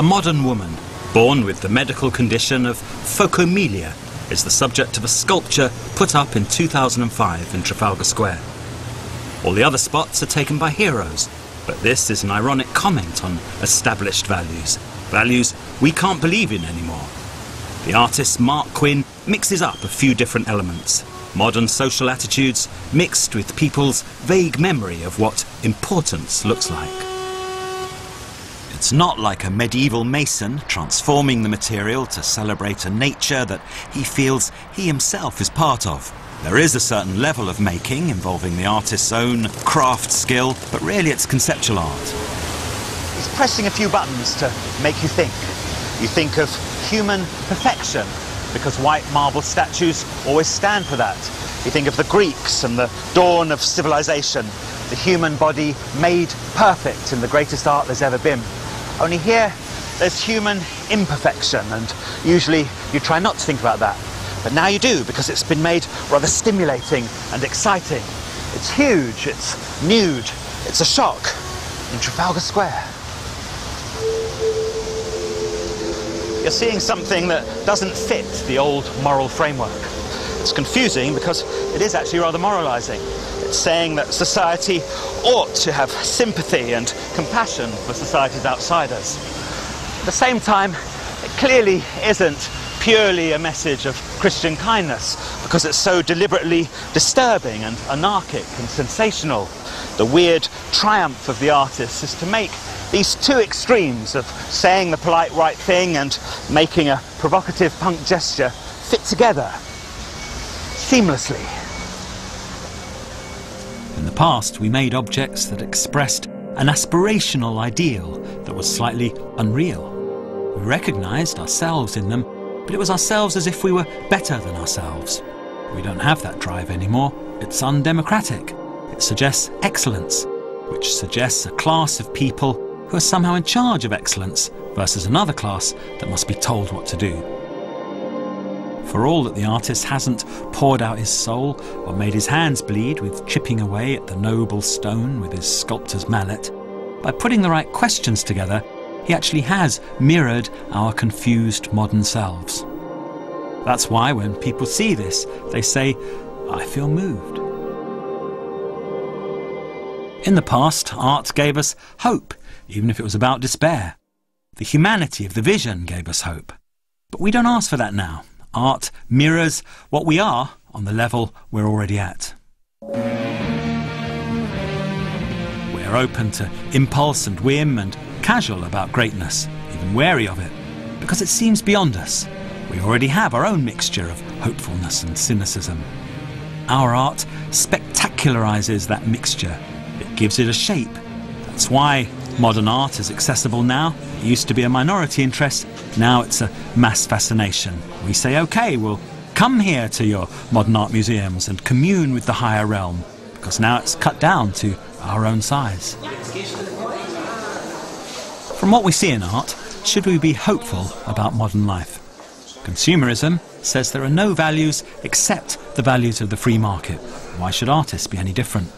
A modern woman, born with the medical condition of phocomelia, is the subject of a sculpture put up in 2005 in Trafalgar Square. All the other spots are taken by heroes, but this is an ironic comment on established values, values we can't believe in anymore. The artist Mark Quinn mixes up a few different elements, modern social attitudes mixed with people's vague memory of what importance looks like. It's not like a medieval mason transforming the material to celebrate a nature that he feels he himself is part of. There is a certain level of making involving the artist's own craft skill, but really it's conceptual art. He's pressing a few buttons to make you think. You think of human perfection, because white marble statues always stand for that. You think of the Greeks and the dawn of civilization, the human body made perfect in the greatest art there's ever been. Only here, there's human imperfection, and usually you try not to think about that. But now you do, because it's been made rather stimulating and exciting. It's huge, it's nude, it's a shock in Trafalgar Square. You're seeing something that doesn't fit the old moral framework. It's confusing because it is actually rather moralizing. It's saying that society ought to have sympathy and compassion for society's outsiders. At the same time, it clearly isn't purely a message of Christian kindness, because it's so deliberately disturbing and anarchic and sensational. The weird triumph of the artist is to make these two extremes of saying the polite right thing and making a provocative punk gesture fit together seamlessly. In the past, we made objects that expressed an aspirational ideal that was slightly unreal. We recognised ourselves in them, but it was ourselves as if we were better than ourselves. We don't have that drive anymore. It's undemocratic. It suggests excellence, which suggests a class of people who are somehow in charge of excellence versus another class that must be told what to do. For all that the artist hasn't poured out his soul or made his hands bleed with chipping away at the noble stone with his sculptor's mallet, by putting the right questions together, he actually has mirrored our confused modern selves. That's why when people see this, they say, "I feel moved." In the past, art gave us hope, even if it was about despair. The humanity of the vision gave us hope. But we don't ask for that now. Art mirrors what we are on the level we're already at. We're open to impulse and whim and casual about greatness, even wary of it, because it seems beyond us. We already have our own mixture of hopefulness and cynicism. Our art spectacularizes that mixture. It gives it a shape. That's why modern art is accessible now. It used to be a minority interest. Now it's a mass fascination. We say, OK, we'll come here to your modern art museums and commune with the higher realm, because now it's cut down to our own size. From what we see in art, should we be hopeful about modern life? Consumerism says there are no values except the values of the free market. Why should artists be any different?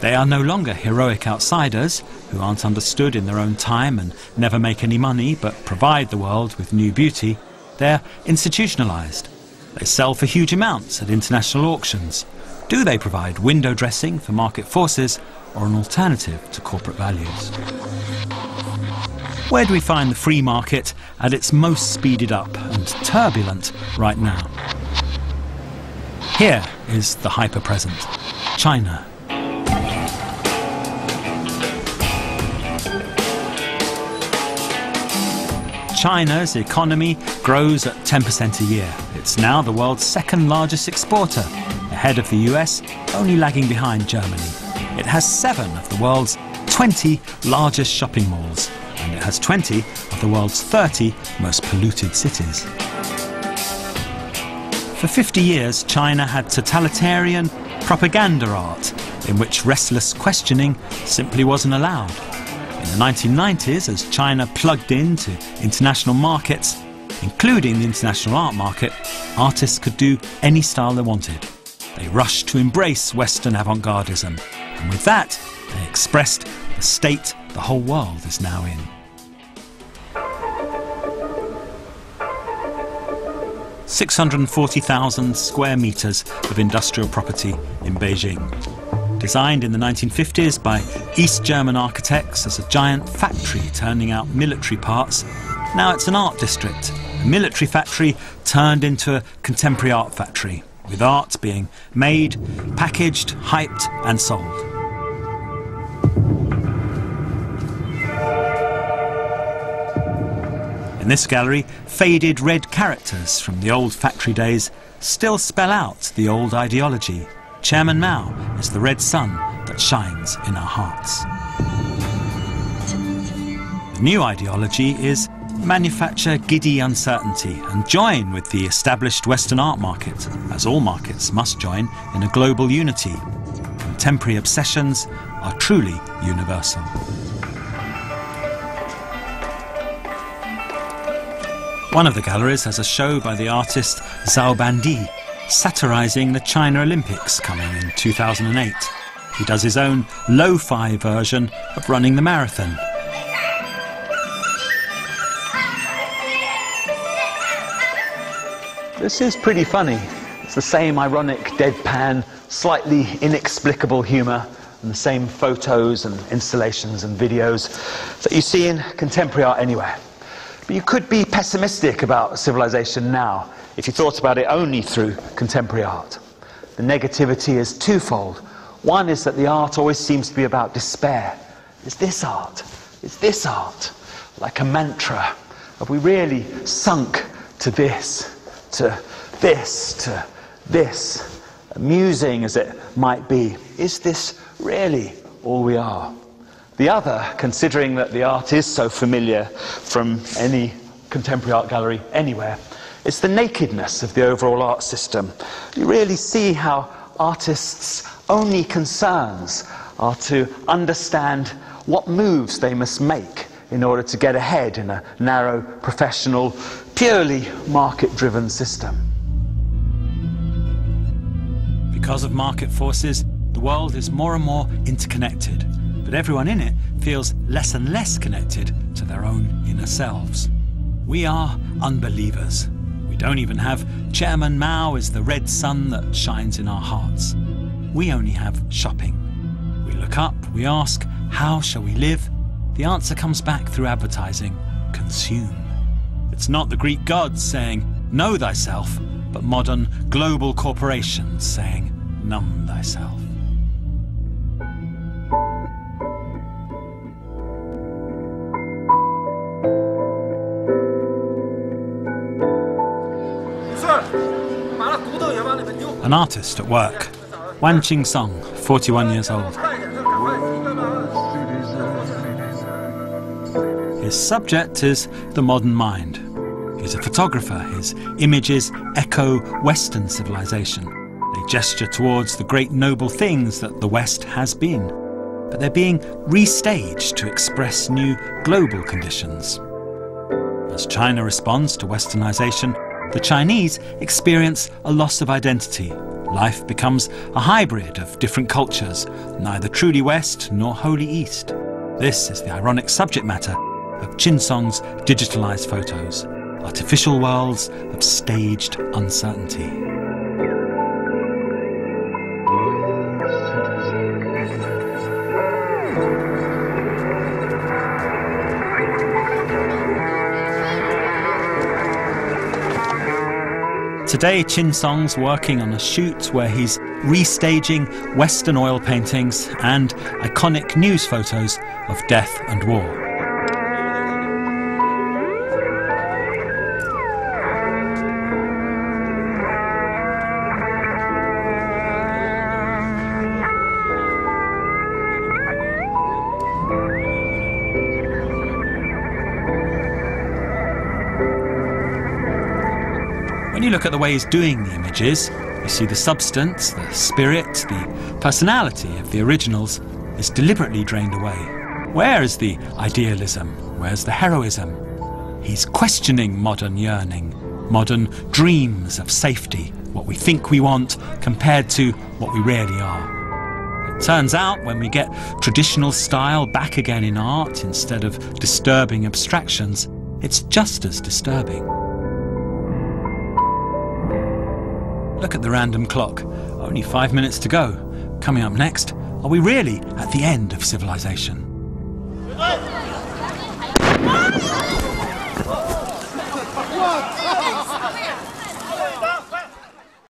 They are no longer heroic outsiders who aren't understood in their own time and never make any money but provide the world with new beauty. They're institutionalized. They sell for huge amounts at international auctions. Do they provide window dressing for market forces or an alternative to corporate values? Where do we find the free market at its most speeded up and turbulent right now? Here is the hyper-present, China. China's economy grows at 10% a year. It's now the world's second largest exporter, ahead of the US, only lagging behind Germany. It has 7 of the world's 20 largest shopping malls, and it has 20 of the world's 30 most polluted cities. For 50 years, China had totalitarian propaganda art, in which restless questioning simply wasn't allowed. In the 1990s, as China plugged into international markets, including the international art market, artists could do any style they wanted. They rushed to embrace Western avant-gardism, and with that, they expressed the state the whole world is now in. 640,000 square metres of industrial property in Beijing. Designed in the 1950s by East German architects as a giant factory turning out military parts, now it's an art district, a military factory turned into a contemporary art factory, with art being made, packaged, hyped and sold. In this gallery, faded red characters from the old factory days still spell out the old ideology. Chairman Mao is the red sun that shines in our hearts. The new ideology is manufacture giddy uncertainty and join with the established Western art market, as all markets must join in a global unity. Contemporary obsessions are truly universal. One of the galleries has a show by the artist Zhao Bandi, satirising the China Olympics coming in 2008. He does his own lo-fi version of running the marathon. This is pretty funny. It's the same ironic, deadpan, slightly inexplicable humour and the same photos and installations and videos that you see in contemporary art anywhere. But you could be pessimistic about civilization now if you thought about it only through contemporary art. The negativity is twofold. One is that the art always seems to be about despair. Is this art? Is this art? Like a mantra. Have we really sunk to this, to this, to this? Amusing as it might be, is this really all we are? The other, considering that the art is so familiar from any contemporary art gallery anywhere, it's the nakedness of the overall art system. You really see how artists' only concerns are to understand what moves they must make in order to get ahead in a narrow, professional, purely market-driven system. Because of market forces, the world is more and more interconnected, but everyone in it feels less and less connected to their own inner selves. We are unbelievers. We don't even have Chairman Mao as the red sun that shines in our hearts. We only have shopping. We look up, we ask, how shall we live? The answer comes back through advertising: consume. It's not the Greek gods saying, know thyself, but modern global corporations saying, numb thyself. An artist at work, Wan Qing-song, 41 years old. His subject is the modern mind. He's a photographer. His images echo Western civilization. They gesture towards the great noble things that the West has been, but they're being restaged to express new global conditions. As China responds to Westernization, the Chinese experience a loss of identity. Life becomes a hybrid of different cultures, neither truly West nor wholly East. This is the ironic subject matter of Qing-song's digitalized photos, artificial worlds of staged uncertainty. Today, Qing-song's working on a shoot where he's restaging Western oil paintings and iconic news photos of death and war. When you look at the way he's doing the images, you see the substance, the spirit, the personality of the originals is deliberately drained away. Where is the idealism? Where's the heroism? He's questioning modern yearning, modern dreams of safety, what we think we want compared to what we really are. It turns out when we get traditional style back again in art instead of disturbing abstractions, it's just as disturbing. Look at the random clock. Only 5 minutes to go. Coming up next, are we really at the end of civilization?